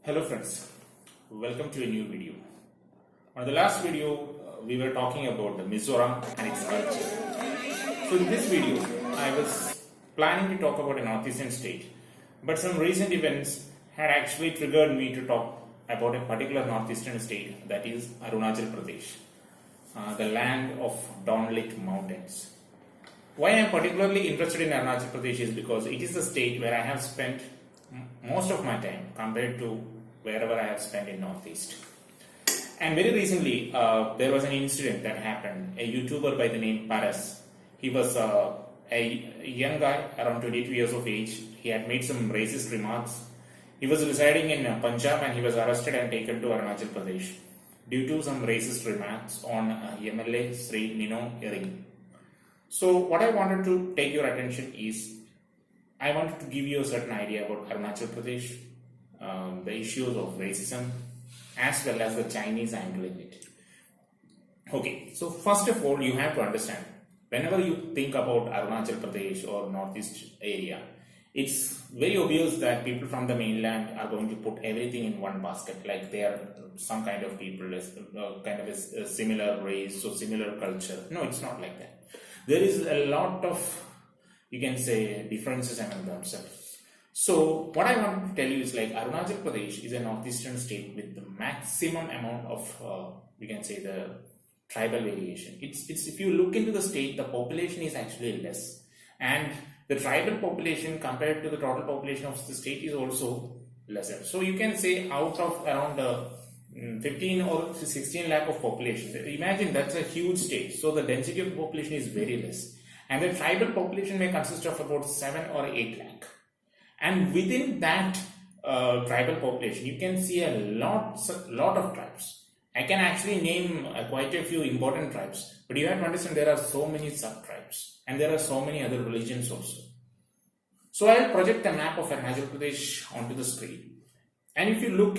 Hello friends, welcome to a new video. On the last video, we were talking about the Mizoram and its culture. So in this video, I was planning to talk about a northeastern state, but some recent events had actually triggered me to talk about a particular northeastern state, that is Arunachal Pradesh, the land of dawn-lit mountains. Why I am particularly interested in Arunachal Pradesh is because it is the state where I have spent most of my time compared to wherever I have spent in Northeast. And very recently, there was an incident that happened. A YouTuber by the name Paras, he was a young guy around 22 years of age. He had made some racist remarks. He was residing in Punjab and he was arrested and taken to Arunachal Pradesh due to some racist remarks on MLA Sri Nino Ering. So what I wanted to take your attention is, I wanted to give you a certain idea about Arunachal Pradesh, the issues of racism, as well as the Chinese angle in it. Okay, so first of all, you have to understand, whenever you think about Arunachal Pradesh or Northeast area, it's very obvious that people from the mainland are going to put everything in one basket, like they are some kind of people, kind of a similar race or similar culture. No, it's not like that. There is a lot of, you can say, differences among themselves. So what I want to tell you is, like, Arunachal Pradesh is a northeastern state with the maximum amount of, we can say, the tribal variation. It's if you look into the state, the population is actually less, and the tribal population compared to the total population of the state is also lesser. So you can say out of around 15 or 16 lakh of population, imagine that's a huge state. So the density of the population is very less, and the tribal population may consist of about 7 or 8 lakh. And within that tribal population, you can see a lot of tribes. I can actually name quite a few important tribes, but you have to understand there are so many sub-tribes and there are so many other religions also. So I will project a map of Arunachal Pradesh onto the screen. And if you look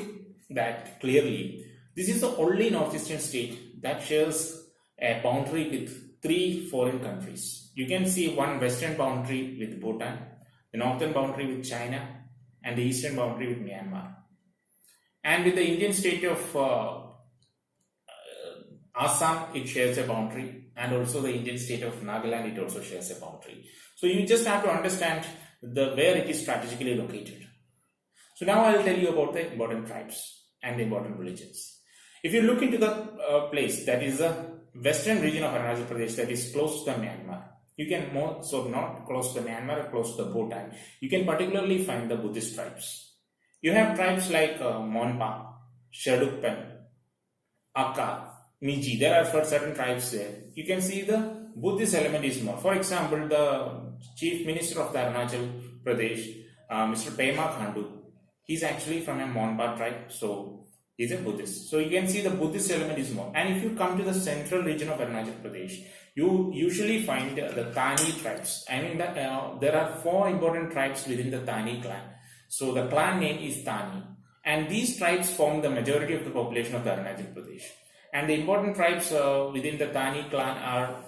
that clearly, this is the only northeastern state that shares a boundary with 3 foreign countries. You can see one western boundary with Bhutan, the northern boundary with China, and the eastern boundary with Myanmar. And with the Indian state of Assam, it shares a boundary, and also the Indian state of Nagaland, it also shares a boundary. So you just have to understand where it is strategically located. So now I will tell you about the important tribes and the important religions. If you look into the place that is the western region of Arunachal Pradesh, that is close to the Myanmar, you can not close to the Myanmar or close to the Bhutan, you can particularly find the Buddhist tribes. You have tribes like Monpa, Shadukpan, Akka, Miji. There are certain tribes there. You can see the Buddhist element is more. For example, the Chief Minister of the Arunachal Pradesh, Mr. Pema Khandu, he's actually from a Monpa tribe, so he's a Buddhist. So you can see the Buddhist element is more. And if you come to the central region of Arunachal Pradesh, you usually find the Tani tribes. I mean, there are 4 important tribes within the Tani clan. So the clan name is Tani. And these tribes form the majority of the population of the Arunachal Pradesh. And the important tribes within the Tani clan are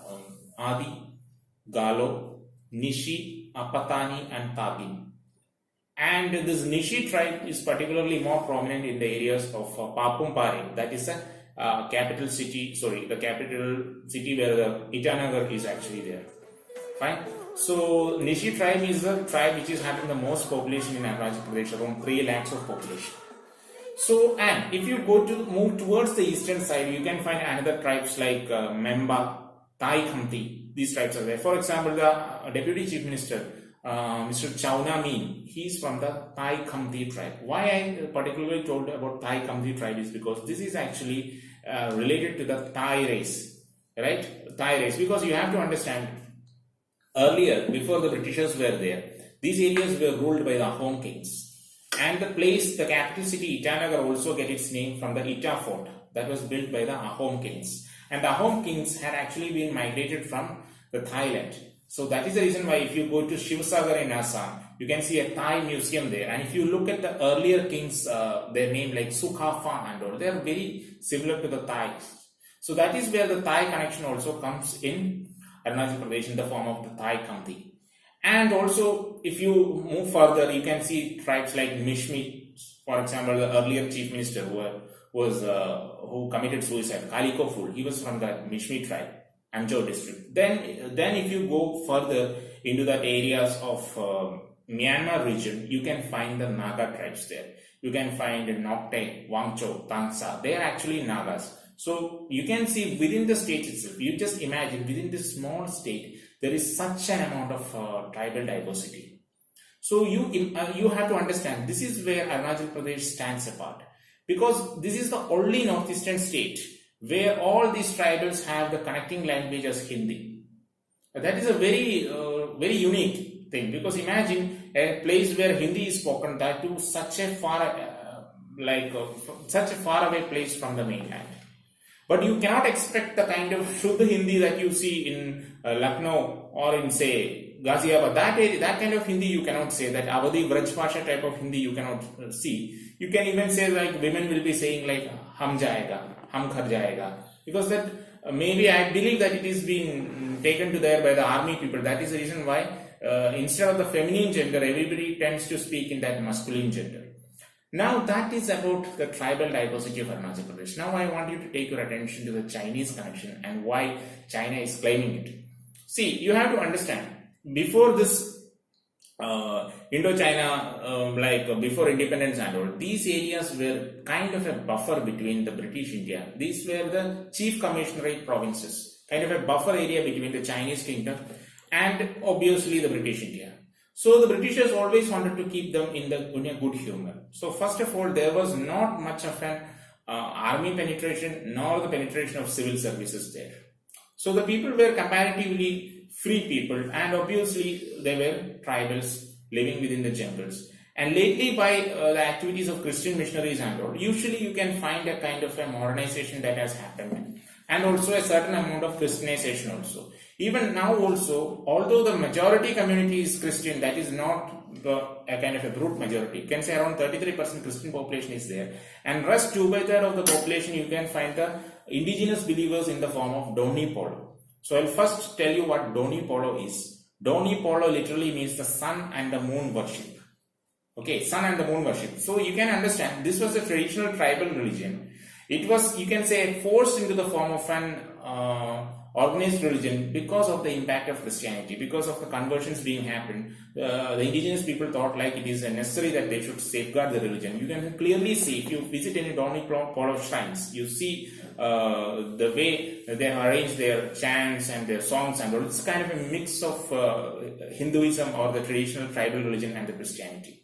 Adi, Galo, Nishi, Apatani, and Tabin. And this Nishi tribe is particularly more prominent in the areas of Papumpare, that is the capital city where the Itanagar is actually there. Fine. So Nishi tribe is the tribe which is having the most population in Arunachal Pradesh, around 3 lakhs of population. So, and if you move towards the eastern side, you can find another tribes like Memba, Tai Khamti. These tribes are there. For example, the Deputy Chief Minister, Mr. Chauna Min, he is from the Tai Khamti tribe. Why I particularly told about Tai Khamti tribe is because this is actually related to the Thai race, right? Thai race, because you have to understand, earlier, before the Britishers were there, these areas were ruled by the Ahom kings. And the capital city Itanagar also get its name from the Ita fort that was built by the Ahom kings. And the Ahom kings had actually been migrated from the Thailand. So that is the reason why if you go to Shivsagar in Assam, you can see a Thai museum there. And if you look at the earlier kings, their name like Sukhafa and all, they are very similar to the Thais. So that is where the Thai connection also comes in Arunachal Pradesh in the form of the Thai Khamti. And also, if you move further, you can see tribes like Mishmi For example, the earlier chief minister who committed suicide, Kaliko Phul, he was from the Mishmi tribe, Anjo district. Then if you go further into that areas of Myanmar region, you can find the Naga tribes there. You can find Nokte, Wangcho, Tangsa. They are actually Nagas. So you can see within the state itself, you just imagine within this small state, there is such an amount of tribal diversity. So you have to understand, this is where Arunachal Pradesh stands apart, because this is the only northeastern state where all these tribals have the connecting language as Hindi. That is a very unique thing, because imagine a place where Hindi is spoken, that to such a such a far away place from the mainland. But you cannot expect the kind of Shuddha Hindi that you see in Lucknow or in, say, Ghaziabad. That kind of Hindi you cannot say. That Awadhi Vraj Bhasha type of Hindi you cannot see. You can even say like women will be saying like Hum jayega, Hum khar jayega. Because that maybe I believe that it is being taken to there by the army people. That is the reason why instead of the feminine gender, everybody tends to speak in that masculine gender. Now that is about the tribal diversity of Arunachal Pradesh. Now I want you to take your attention to the Chinese connection and why China is claiming it. See, you have to understand, before this Indochina, before independence and all, these areas were kind of a buffer between the British India. These were the chief commissionerate provinces, kind of a buffer area between the Chinese kingdom and obviously the British India. So the Britishers always wanted to keep them in a good humor. So first of all, there was not much of an army penetration nor the penetration of civil services there. So the people were comparatively free people, and obviously they were tribals living within the jungles. And lately, by the activities of Christian missionaries and all, usually you can find a kind of a modernization that has happened, and also a certain amount of Christianization also. Even now also, although the majority community is Christian, that is not a kind of a brute majority. You can say around 33% Christian population is there, and rest 2/3 of the population you can find the indigenous believers in the form of Doni Polo. So I'll first tell you what Doni Polo is. Doni Polo literally means the sun and the moon worship. Okay, sun and the moon worship. So you can understand, this was a traditional tribal religion. It was, you can say, forced into the form of an organized religion because of the impact of Christianity, because of the conversions being happened. The indigenous people thought like it is necessary that they should safeguard the religion. You can clearly see, if you visit any Doni Polo shrines, you see the way they arrange their chants and their songs and all. It's kind of a mix of Hinduism or the traditional tribal religion and the Christianity.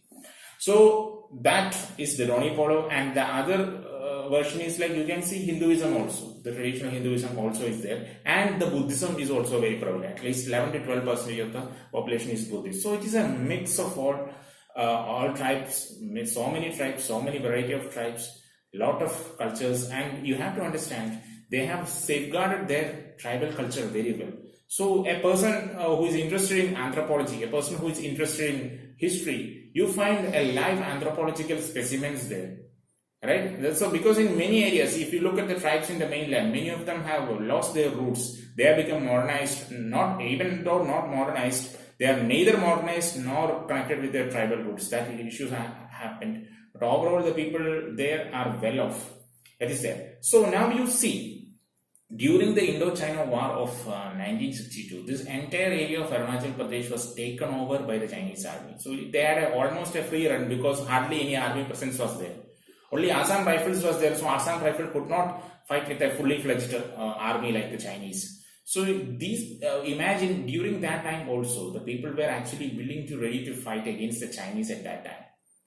So that is the Doni Polo, and the other version is like, you can see Hinduism also. The traditional Hinduism also is there, and the Buddhism is also very prevalent. At least 11 to 12% of the population is Buddhist. So it is a mix of all tribes, so many tribes, so many variety of tribes, lot of cultures, and you have to understand, they have safeguarded their tribal culture very well. So a person who is interested in anthropology, a person who is interested in history, you find a live anthropological specimens there. Right? So because in many areas, if you look at the tribes in the mainland, many of them have lost their roots. They have become modernized, even though not modernized, they are neither modernized nor connected with their tribal roots. That issues have happened. But overall, the people there are well off. That is there. So now you see, during the Indochina War of 1962, this entire area of Arunachal Pradesh was taken over by the Chinese army. So they had almost a free run because hardly any army presence was there. Only Assam Rifles was there, so Assam Rifle could not fight with a fully fledged army like the Chinese. So these, imagine during that time also, the people were actually willing to ready to fight against the Chinese at that time.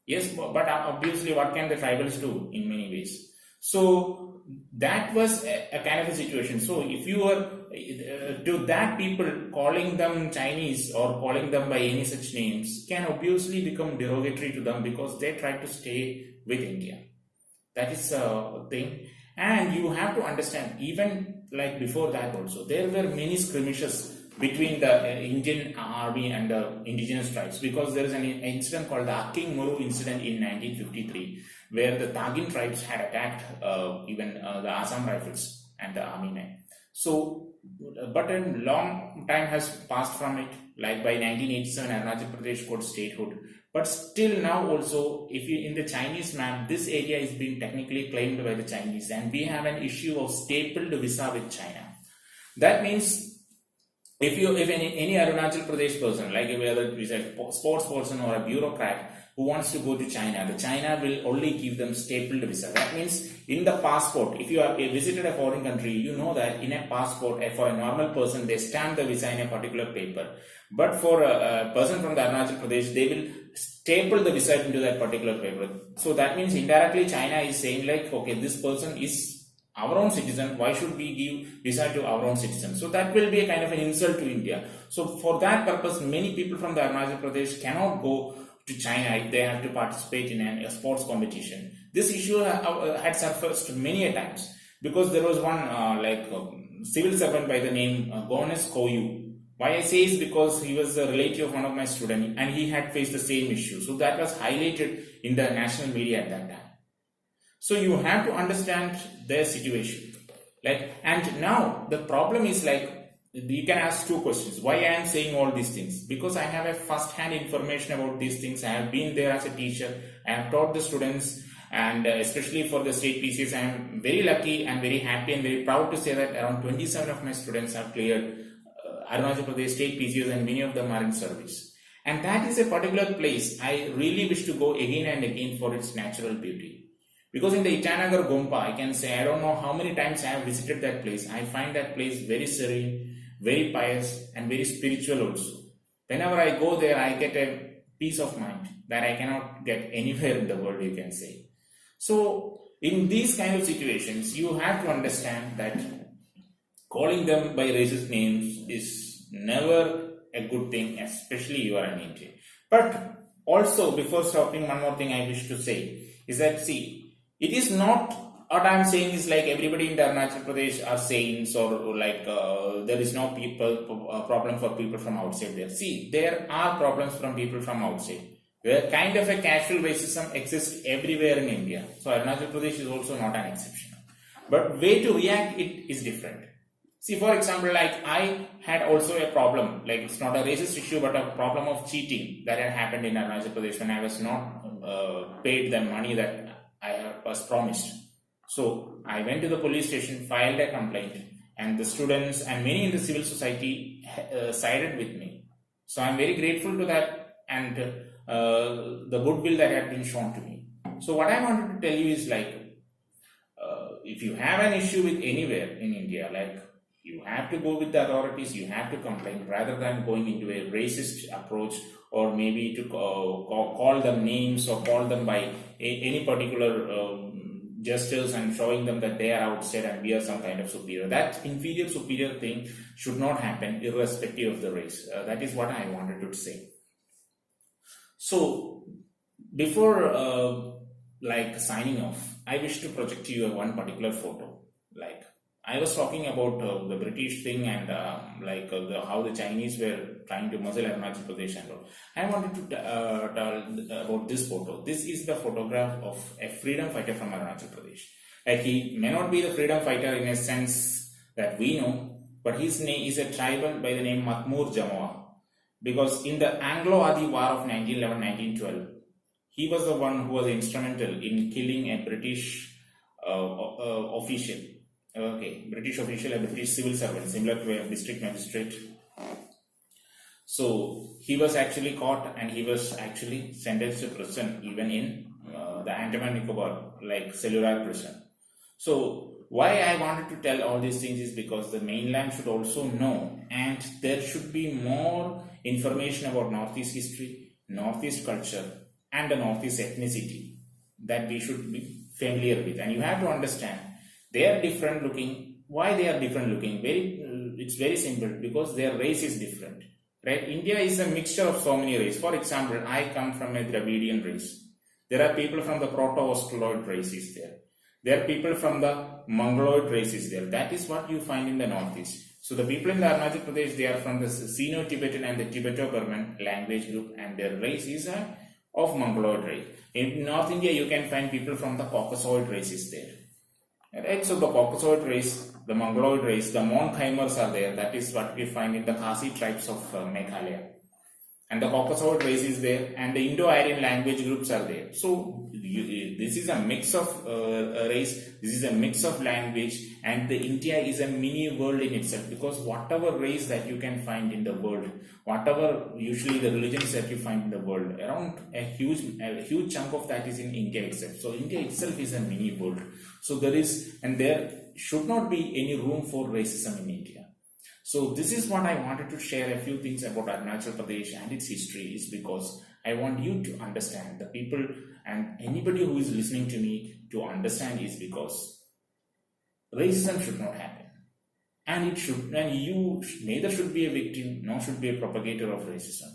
Yes, but obviously what can the tribals do in many ways? So that was a kind of a situation. So if you were to that people, calling them Chinese or calling them by any such names can obviously become derogatory to them because they tried to stay with India. That is a thing. And you have to understand, even like before that also, there were many skirmishes between the Indian army and the indigenous tribes, because there is an incident called the Aking Muru incident in 1953, where the Tagin tribes had attacked even the Assam Rifles and the army men. So, but a long time has passed from it. Like by 1987, Arunachal Pradesh got statehood. But still now also, if you in the Chinese map, this area is being technically claimed by the Chinese, and we have an issue of stapled visa with China. That means if any Arunachal Pradesh person, like whether it is a sports person or a bureaucrat who wants to go to China, the China will only give them stapled visa. That means in the passport, if you have visited a foreign country, you know that in a passport, for a normal person, they stamp the visa in a particular paper. But for a person from the Arunachal Pradesh, they will staple the visa into that particular paper. So that means indirectly China is saying like, okay, this person is our own citizen, why should we give visa to our own citizen? So that will be a kind of an insult to India. So for that purpose, many people from the Arunachal Pradesh cannot go to China if they have to participate in a sports competition. This issue had surfaced many a times because there was one civil servant by the name Gones Koyu. Why I say is because he was a relative of one of my students and he had faced the same issue. So that was highlighted in the national media at that time. So you have to understand their situation. And now the problem is you can ask two questions. Why I am saying all these things? Because I have a first-hand information about these things. I have been there as a teacher. I have taught the students, and especially for the state PCs, I am very lucky and very happy and very proud to say that around 27 of my students have cleared Arunachal Pradesh state PCs, and many of them are in service. And that is a particular place I really wish to go again and again for its natural beauty. Because in the Itanagar Gompa, I can say, I don't know how many times I have visited that place. I find that place very serene, very pious, and very spiritual also. Whenever I go there, I get a peace of mind that I cannot get anywhere in the world, you can say. So, in these kind of situations, you have to understand that calling them by racist names is never a good thing, especially you are an Indian. But also, before stopping, one more thing I wish to say is that, see, it is not, what I am saying is like everybody in Arunachal Pradesh are saints, or there is no problem for people from outside there. See, there are problems from people from outside. Where kind of a casual racism exists everywhere in India. So Arunachal Pradesh is also not an exception. But way to react it is different. See, for example, I had also a problem, it's not a racist issue, but a problem of cheating that had happened in Arunachal Pradesh when I was not paid the money that I was promised. So I went to the police station, filed a complaint, and the students and many in the civil society sided with me. So I'm very grateful to that and the goodwill that had been shown to me. So what I wanted to tell you is if you have an issue with anywhere in India, you have to go with the authorities, you have to complain rather than going into a racist approach, or maybe to call them names or call them by any particular gestures and showing them that they are outside and we are some kind of superior. That inferior superior thing should not happen irrespective of the race. That is what I wanted to say. So before signing off, I wish to project to you one particular photo. I was talking about the British thing and how the Chinese were trying to muzzle Arunachal Pradesh and all. I wanted to tell about this photo. This is the photograph of a freedom fighter from Arunachal Pradesh. He may not be the freedom fighter in a sense that we know, but his name is a tribal by the name Makmur Jamoa. Because in the Anglo-Adi War of 1911-1912, he was the one who was instrumental in killing a British official. British official, a British civil servant, similar to a district magistrate. So he was actually caught and he was actually sentenced to prison, even in the Andaman Nicobar, cellular prison. So why I wanted to tell all these things is because the mainland should also know, and there should be more information about Northeast history, Northeast culture, and the Northeast ethnicity that we should be familiar with. And you have to understand, they are different looking. Why they are different looking? It's very simple, because their race is different. Right? India is a mixture of so many races. For example, I come from a Dravidian race. There are people from the Proto-Australoid races there. There are people from the Mongoloid races there. That is what you find in the Northeast. So the people in the Arunachal Pradesh, they are from the Sino-Tibetan and the Tibeto-Burman language group, and their race is of Mongoloid race. In North India, you can find people from the Caucasoid races there. Right, so the Caucasoid race, the Mongoloid race, the Mon Khaimers are there. That is what we find in the Khasi tribes of Meghalaya. and the Caucasoid race is there, and the Indo-Aryan language groups are there. So this is a mix of race, this is a mix of language, and the India is a mini world in itself, because whatever race that you can find in the world, whatever usually the religions that you find in the world, around a huge chunk of that is in India itself. So India itself is a mini world. So there should not be any room for racism in India. So this is what I wanted to share a few things about Arunachal Pradesh and its history, is because I want you to understand, the people and anybody who is listening to me to understand, is because racism should not happen. And you neither should be a victim nor should be a propagator of racism.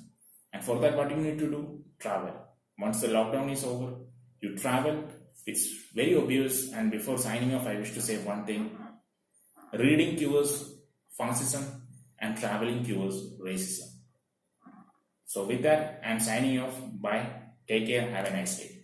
And for that, what you need to do? Travel. Once the lockdown is over, you travel. It's very obvious. And before signing off, I wish to say one thing: reading cures fascism and traveling cures racism. So with that, I'm signing off. Bye. Take care. Have a nice day.